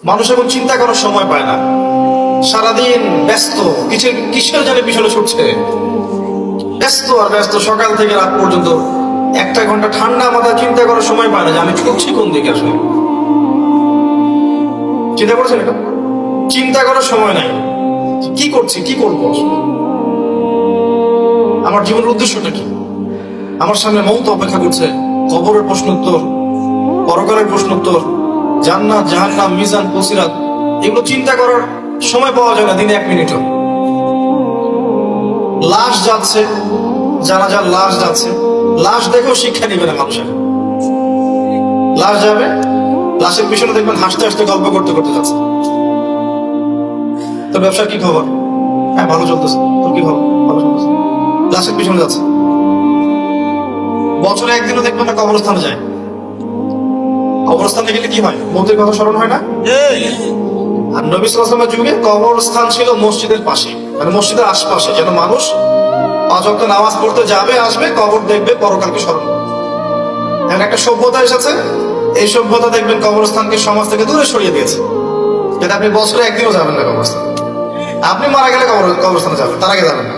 মানুষ এখন চিন্তা করার সময় পায় না, সারাদিন ব্যস্ত, কিসের জানে পিছনে ছুটছে, ব্যস্ত আর ব্যস্ত, সকাল থেকে রাত পর্যন্ত একটা ঘন্টা ঠান্ডা মাথায় চিন্তা করার সময় পায় না যে আমি ছুটছি কোন দিকে। আসলে চিন্তা করছেন এটা? চিন্তা করার সময় নাই, কি করছি, কি করবো, আমার জীবনের উদ্দেশ্যটা কি, আমার সামনে মৌত অপেক্ষা করছে, কবরের প্রশ্নোত্তর, পরকালের প্রশ্নোত্তর, জান্নাত জাহান্নাম, মিজান পুসিরাত, এগুলো চিন্তা করার সময় পাওয়া যায় না দিনে এক মিনিটও। লাশ যাচ্ছে, জানাজার লাশ যাচ্ছে, লাশ দেখেও শিক্ষা নিবে না মানুষের। লাশ যাবে, লাশের পিছনে দেখবেন হাসতে হাসতে গল্প করতে করতে যাচ্ছে। তো ব্যবসার কি খবর? হ্যাঁ ভালো চলতেছে। তোর কি খবর? ভালো চলতেছে। লাশের পিছনে যাচ্ছে। বছরে একদিনও দেখবেন না কবরস্থানে যায়। কবরস্থানে গেলে কি হয়? মৌতের কথা স্মরণ হয় না? আর নবী সাল্লাল্লাহু আলাইহি ওয়াসাল্লামের যুগে কবরস্থান ছিল মসজিদের পাশে, মানে মসজিদের আশপাশে, যেন মানুষ পাঁচ ওয়াক্ত নামাজ পড়তে যাবে, আসবে, কবর দেখবে, পরকালকে স্মরণ করবে। এখন একটা সভ্যতা এসেছে, এই সভ্যতা দেখবেন কবরস্থানকে সমাজ থেকে দূরে সরিয়ে দিয়েছে, যাতে আপনি বছরে একদিনও যাবেন না কবরস্থান। আপনি মারা গেলে কবরস্থানে যাবেন, তার আগে যাবেন না।